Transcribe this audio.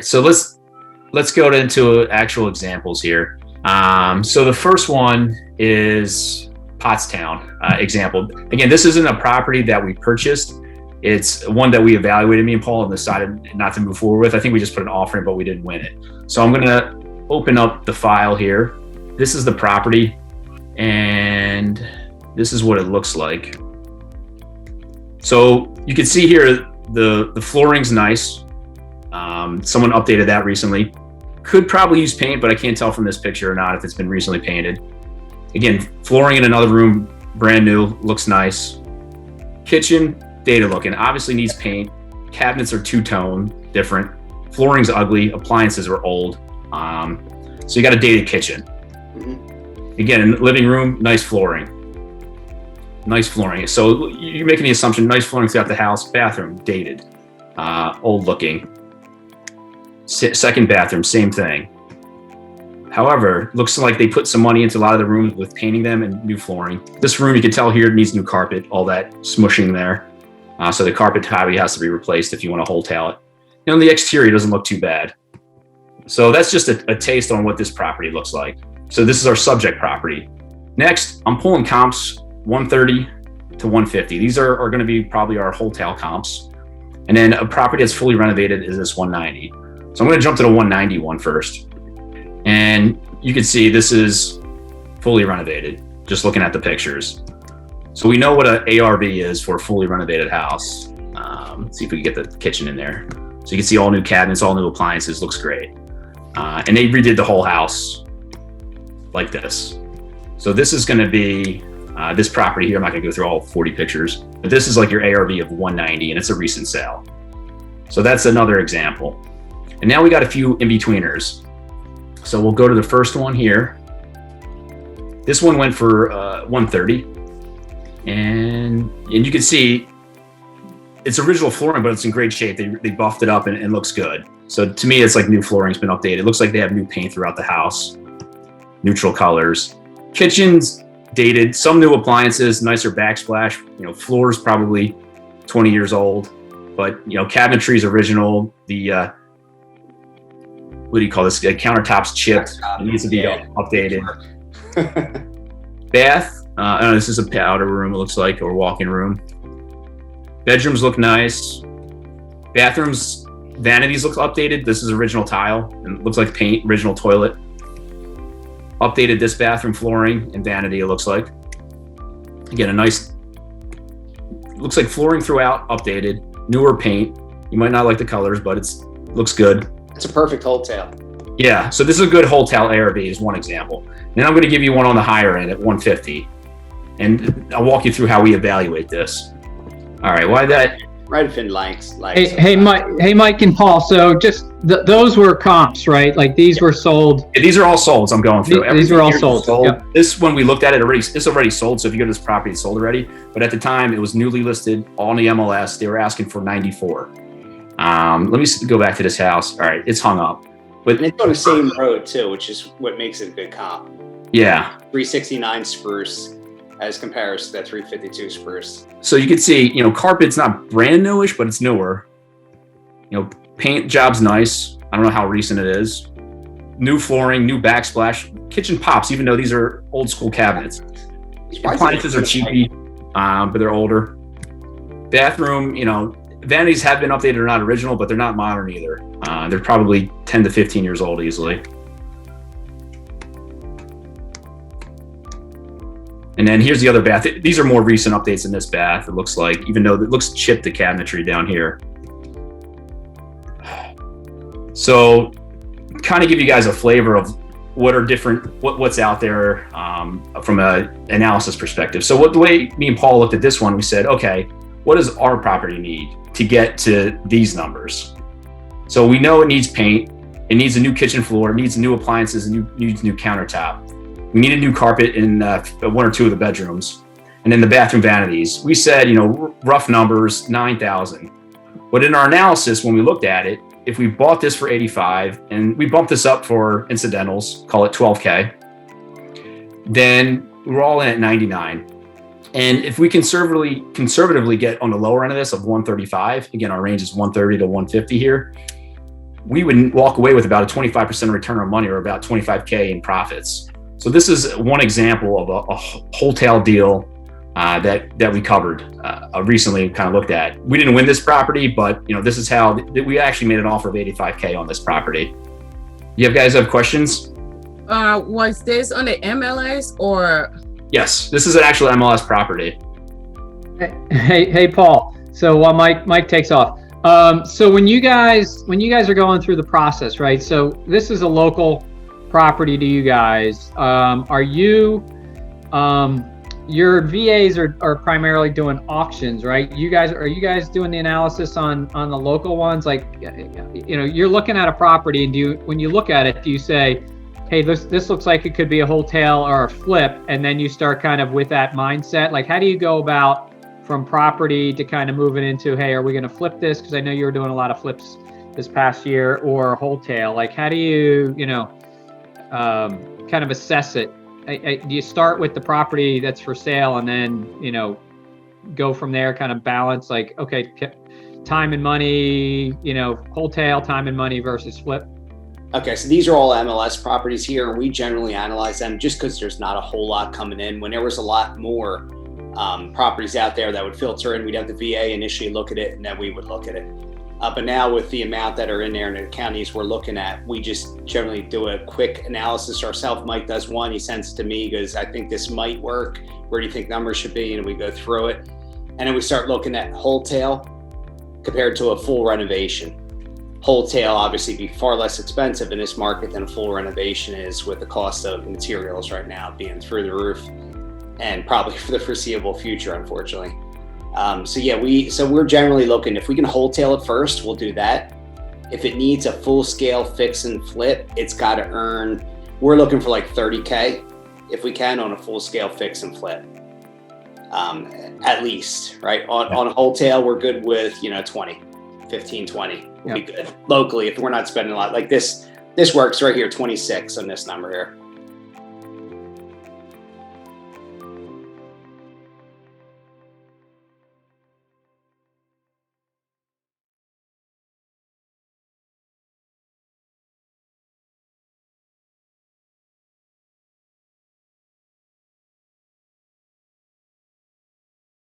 right, so let's go into actual examples here. So the first one is Pottstown example. Again, this isn't a property that we purchased. It's one that we evaluated. Me and Paul have decided not to move forward with. I think we just put an offer in, but we didn't win it. So I'm going to open up the file here. This is the property, and this is what it looks like. So you can see here the flooring's nice. Someone updated that recently. Could probably use paint, but I can't tell from this picture or not if it's been recently painted. Again, flooring in another room, brand new, looks nice. Kitchen, dated looking, obviously needs paint. Cabinets are two-tone, different. Flooring's ugly, appliances are old. So you got a dated kitchen. Again, living room, nice flooring. Nice flooring. So you're making the assumption, nice flooring throughout the house. Bathroom, dated, old looking. Second bathroom, same thing. However, looks like they put some money into a lot of the rooms with painting them and new flooring. This room, you can tell here, needs new carpet, all that smushing there. So the carpet probably has to be replaced if you want to wholetail it. The exterior doesn't look too bad. So that's just a taste on what this property looks like. So this is our subject property. Next, I'm pulling comps 130 to 150. These are going to be probably our wholetail comps. And then a property that's fully renovated is this 190. So I'm going to jump to the 190 one first. And you can see this is fully renovated, just looking at the pictures. So we know what an ARV is for a fully renovated house. Let's see if we can get the kitchen in there. So you can see all new cabinets, all new appliances, looks great. And they redid the whole house like this. So this is going to be this property here. I'm not going to go through all 40 pictures, but this is like your ARV of 190, and it's a recent sale. So that's another example. And now we got a few in-betweeners. So we'll go to the first one here. This one went for 130. And you can see it's original flooring, but it's in great shape. They buffed it up and it looks good. So to me, it's like new flooring's been updated. It looks like they have new paint throughout the house, neutral colors. Kitchen's dated, some new appliances, nicer backsplash. Floor's probably 20 years old, but cabinetry's original. The what do you call this? Countertops chipped. It needs to be updated. Bath. This is a powder room, it looks like, or walk-in room. Bedrooms look nice. Bathrooms, vanities look updated. This is original tile and looks like paint, original toilet. Updated this bathroom flooring and vanity, it looks like. Again, a nice, looks like flooring throughout, updated, newer paint. You might not like the colors, but looks good. It's a perfect wholetail. Yeah, so this is a good wholetail ARV is one example. Then I'm going to give you one on the higher end at 150. And I'll walk you through how we evaluate this. All right, why that? Redfin likes. Hey, Mike and Paul. So just those were comps, right? Like these were sold. Yeah, these are all sold. So I'm going through. These were all sold. Yep. This, when we looked at it already, it's already sold. So if you go to this property, it's sold already. But at the time, it was newly listed on the MLS. They were asking for 94. Let me go back to this house. All right, it's hung up. And it's on the same road too, which is what makes it a good comp. Yeah. 369 spruce as compares to that 352 spruce. So you can see, carpet's not brand newish, but it's newer. Paint job's nice. I don't know how recent it is. New flooring, new backsplash. Kitchen pops, even though these are old school cabinets. Appliances are cheapy, but they're older. Bathroom, vanities have been updated or not original, but they're not modern either. They're probably 10 to 15 years old easily. And then here's the other bath. These are more recent updates in this bath, it looks like, even though it looks chipped, the cabinetry down here. So kind of give you guys a flavor of what are different, what's out there from an analysis perspective. So the way me and Paul looked at this one, we said, okay, what does our property need to get to these numbers? So we know it needs paint, it needs a new kitchen floor, it needs new appliances, it needs new countertop. We need a new carpet in one or two of the bedrooms. And then the bathroom vanities. We said, rough numbers, 9,000. But in our analysis, when we looked at it, if we bought this for 85 and we bumped this up for incidentals, call it 12K, then we're all in at 99. And if we conservatively get on the lower end of this of 135, again, our range is 130 to 150 here, we would walk away with about a 25% return on money or about 25K in profits. So this is one example of a wholetail deal that we covered recently, kind of looked at. We didn't win this property, but this is how we actually made an offer of 85K on this property. You guys have questions? Was this on the MLS or? Yes, this is an actual MLS property. Hey, Paul. So while Mike takes off, so when you guys are going through the process, right? So this is a local property to you guys. Are you, your VAs are primarily doing auctions, right? Are you guys doing the analysis on the local ones? Like, you're looking at a property, and when you look at it, do you say, hey, this looks like it could be a wholetail or a flip, and then you start kind of with that mindset? Like, how do you go about from property to kind of moving into, hey, are we going to flip this? Because I know you were doing a lot of flips this past year, or wholetail. Like, how do you, kind of assess it? Do you start with the property that's for sale and then, go from there, kind of balance, like, okay, time and money, wholetail, time and money versus flip? Okay, so these are all MLS properties here, and we generally analyze them just because there's not a whole lot coming in. When there was a lot more properties out there that would filter in, we'd have the VA initially look at it, and then we would look at it. But now with the amount that are in there in the counties we're looking at, we just generally do a quick analysis ourselves. Mike does one, he sends it to me, goes, I think this might work. Where do you think numbers should be? And we go through it. And then we start looking at wholetail compared to a full renovation. Wholetail obviously be far less expensive in this market than a full renovation is, with the cost of materials right now being through the roof, and probably for the foreseeable future, unfortunately. So we're generally looking, if we can wholetail it first, we'll do that. If it needs a full scale fix and flip, it's got to earn, we're looking for like 30K if we can on a full scale fix and flip. At least, right? On a wholetail, we're good with, 20, 15, 20 will be good. Locally, if we're not spending a lot, like this works right here, 26 on this number here.